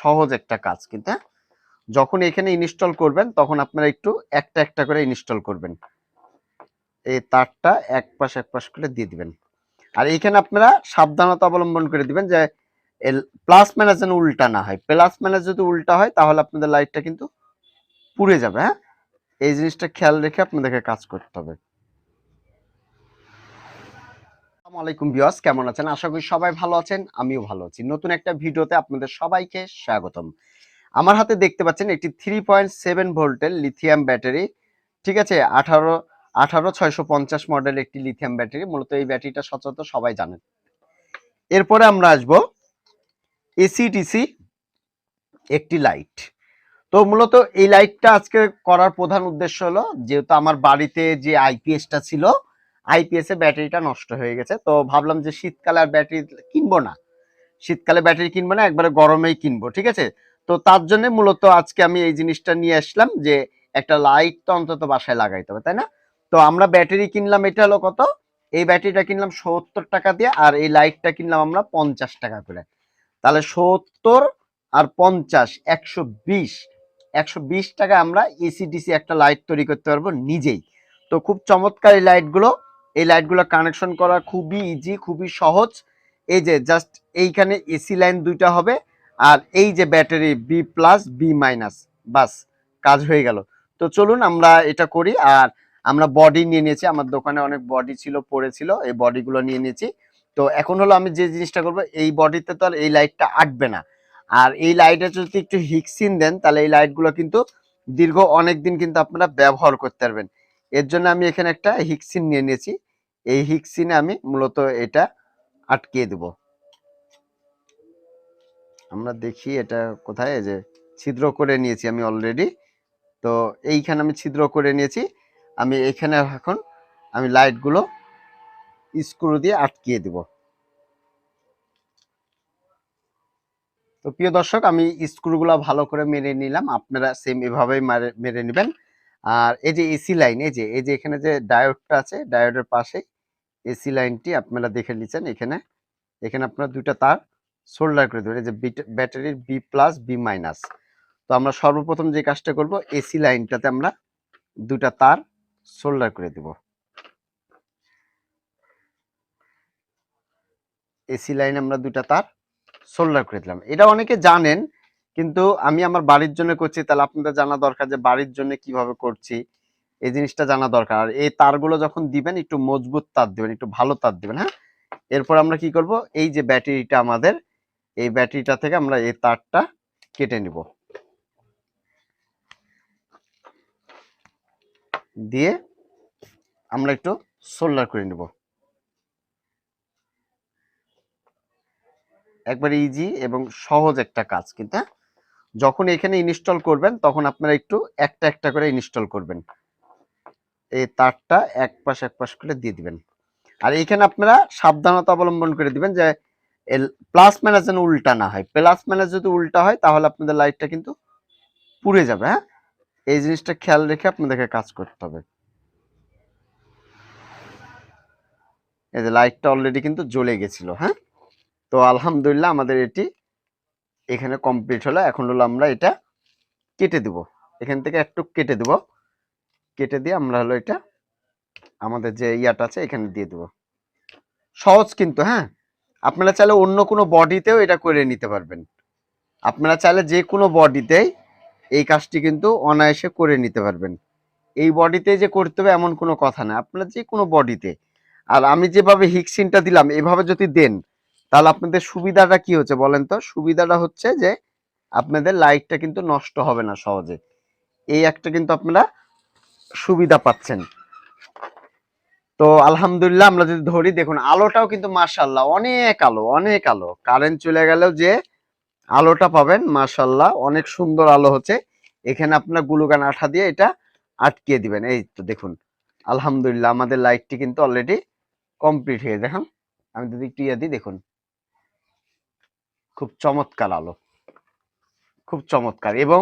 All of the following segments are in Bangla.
সহজ একটা কাজ কিন্তু, হ্যাঁ। যখন এখানে ইনস্টল করবেন তখন আপনারা একটু একটা একটা করে ইনস্টল করবেন। এই তারটা এক পাশ করে দিয়ে দিবেন। আর এইখানে আপনারা সাবধানতা অবলম্বন করে দিবেন যে প্লাস মাইনাস যেন উল্টা না হয়। প্লাস মাইনাস যদি উল্টা হয় তাহলে আপনাদের লাইটটা কিন্তু পুড়ে যাবে, হ্যাঁ। এই জিনিসটা খেয়াল রেখে আপনাদেরকে কাজ করতে হবে। আসসালামু আলাইকুম ভিউয়ার্স, কেমন আছেন? আশা করি সবাই ভালো আছেন, আমিও ভালো আছি। নতুন একটা ভিডিওতে আপনাদের সবাইকে স্বাগতম। আমার হাতে দেখতে পাচ্ছেন একটি 3.7 ভোল্টের লিথিয়াম ব্যাটারি, ঠিক আছে। 18650 মডেল একটি লিথিয়াম ব্যাটারি। মূলত এই ব্যাটারিটা সচরাচর সবাই জানেন। এরপরে আমরা আসব এসিডিসি একটি লাইট। তো মূলত এই লাইটটা আজকে করার প্রধান উদ্দেশ্য হলো, যেহেতু আমার বাড়িতে যে আইপিএসটা ছিল, আইপিএস এ ব্যাটারিটা নষ্ট হয়ে গেছে। তো ভাবলাম যে শীতকালে আর ব্যাটারি কিনবো না, শীতকালে ব্যাটারি কিনবো না, একবারে গরমেই কিনবো, ঠিক আছে। তো তার জন্য মূলত আজকে আমি এই জিনিসটা নিয়ে আসলাম যে একটা লাইট তো অন্তত বাসায় লাগাইতে হবে, তাই না? তো আমরা ব্যাটারি কিনলাম, এটা হলো কত, এই ব্যাটারিটা কিনলাম 70 টাকা দিয়ে, আর এই লাইটটা কিনলাম আমরা 50 টাকা করে। তাহলে 70 আর 50 120 টাকা আমরা এসিডিসি একটা লাইট তৈরি করতে পারবো নিজেই। তো খুব চমৎকার এই লাইটগুলো। এই লাইটগুলো কানেকশন করা খুবই ইজি, খুবই সহজ। এই যে জাস্ট এইখানে এসি লাইন দুইটা হবে, আর এই যে battery B plus B minus, বাস কাজ হয়ে গেল। তো চলুন আমরা এটা করি। আর আমরা বডি নিয়ে নিয়েছি, আমার দোকানে অনেক বডি ছিল, পড়েছিল, এই বডিগুলো নিয়ে নিয়েছি। তো এখন হলো আমি যে জিনিসটা করবো, এই বডিতে তো আর এই লাইটটা আটবে না। আর এই লাইটে যদি একটু হিক্সিন দেন তাহলে এই লাইটগুলো কিন্তু দীর্ঘ অনেক দিন কিন্তু আপনারা ব্যবহার করতে পারবেন। এর জন্য আমি এখানে একটা হিক্সিন নিয়ে নিয়েছি। এই হিক্সিনে আমি মূলত এটা আটকিয়ে দেব। আমরা দেখি এটা কোথায়, এই যে ছিদ্র করে নিয়েছি আমি অলরেডি। তো এইখানে আমি ছিদ্র করে নিয়েছি। আমি এখানে এখন আমি লাইটগুলো স্ক্রু দিয়ে আটকিয়ে দেব। তো প্রিয় দর্শক, আমি স্ক্রুগুলো ভালো করে মেরে নিলাম, আপনারা সেম এভাবেই মেরে নেবেন। আর এই যে এসি লাইন, এই যে এখানে যে ডায়োডটা আছে, ডায়োডের পাশে এসি লাইনটি আপনারা দেখে নিচ্ছেন। এখানে এখানে আপনারা দুইটা তার সোল্ডার করে দেবেন, এই যে ব্যাটারির বি প্লাস বি মাইনাস। তো আমরা সর্বপ্রথম যে কাজটা করব, এসি লাইনটাতে আমরা দুইটা তার সোল্ডার করে দেব। এসি লাইনে আমরা দুইটা তার সোল্ডার করে দিলাম। এটা অনেকে জানেন, কিন্তু আমি আমার বাড়ির জন্য করছি, তাহলে আপনাদের জানা দরকার যে বাড়ির জন্য কিভাবে করছি, এই জিনিসটা জানা দরকার। আর এই তারগুলো যখন দিবেন একটু মজবুত তার দিবেন, একটু ভালো তার দিবেন, হ্যাঁ। এরপর আমরা কি করব, এই যে ব্যাটারিটা আমাদের, এই ব্যাটারিটা থেকে আমরা এই তারটা কেটে নিব, দিয়ে আমরা একটু সোল্ডার করে নিব। একবার ইজি এবং সহজ একটা কাজ কিন্তু, হ্যাঁ। যখন এখানে ইনস্টল করবেন তখন আপনারা একটু একটা একটা করে ইনস্টল করবেন। এই তারটা এক পাশ করে দিয়ে দিবেন। আর এইখানে আপনারা সাবধানতা অবলম্বন করে দিবেন যে প্লাস মাইনাস যেন উল্টা না হয়। প্লাস মাইনাস যদি উল্টা হয় তাহলে আপনাদের লাইটটা কিন্তু পুড়ে যাবে, হ্যাঁ। এই জিনিসটা খেয়াল রেখে আপনাদেরকে কাজ করতে হবে। এই যে লাইটটা অলরেডি কিন্তু জ্বলে গেছিল, হ্যাঁ। তো আলহামদুলিল্লাহ আমাদের এটি এখানে কমপ্লিট হলো। এখন হলো আমরা এটা কেটে দেব, এখান থেকে একটু কেটে দেব। কেটে দিয়ে আমরা হলো এটা আমাদের যে ইয়াটা আছে এখানে দিয়ে দেব। সহজ কিন্তু, হ্যাঁ। আপনারা চাইলে অন্য কোনো বডিতেও এটা করে নিতে পারবেন। আপনারা চাইলে যে কোনো বডিতেই এই কাজটি কিন্তু অনায়াসে করে নিতে পারবেন। এই বডিতে যে করতে হবে এমন কোনো কথা না, আপনারা যে কোনো বডিতে। আর আমি যেভাবে হিক্সিনটা দিলাম এভাবে যদি দেন তাহলে আপনাদের সুবিধাটা কি হচ্ছে বলেন তো? সুবিধাটা হচ্ছে যে আপনাদের লাইটটা কিন্তু নষ্ট হবে না সহজে। এই একটা কিন্তু আপনারা সুবিধা পাচ্ছেন। তো আলহামদুলিল্লাহ আমরা যদি ধরি, দেখুন আলোটাও কিন্তু মাশাআল্লাহ অনেক আলো, অনেক আলো। কারেন্ট চলে গেলেও যে আলোটা পাবেন মাশাআল্লাহ অনেক সুন্দর আলো হচ্ছে। এখানে আপনার গ্লুগান আঠা দিয়ে এটা আটকিয়ে দিবেন। এই তো দেখুন আলহামদুলিল্লাহ আমাদের লাইটটি কিন্তু অলরেডি কমপ্লিট হয়ে, দেখুন আমি যদি একটু ইয়ে দিই, দেখুন খুব চমৎকার আলো, খুব চমৎকার। এবং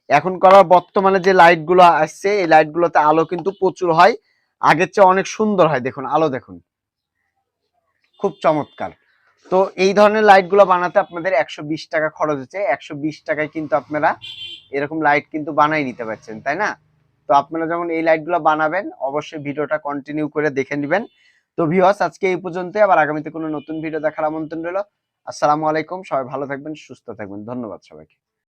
এখন করার বর্তমানে যে লাইটগুলো আসছে এই লাইটগুলোতে আলো কিন্তু প্রচুর হয়, আগের চেয়ে অনেক সুন্দর হয়। দেখুন আলো, দেখুন খুব চমৎকার। তো এই ধরনের লাইটগুলো বানাতে আপনাদের 120 টাকা খরচ হচ্ছে। 120 টাকায় কিন্তু আপনারা এরকম লাইট কিন্তু বানাই নিতে পারছেন, তাই না? তো আপনারা যখন এই লাইটগুলো বানাবেন অবশ্যই ভিডিওটা কন্টিনিউ করে দেখে নেবেন। তো ভিউয়ার্স, আজকে এই পর্যন্তই। আবার আগামীতে কোনো নতুন ভিডিও দেখার আমন্ত্রণ রইল। আসসালামু আলাইকুম। সবাই ভালো থাকবেন, সুস্থ থাকবেন। ধন্যবাদ সবাইকে।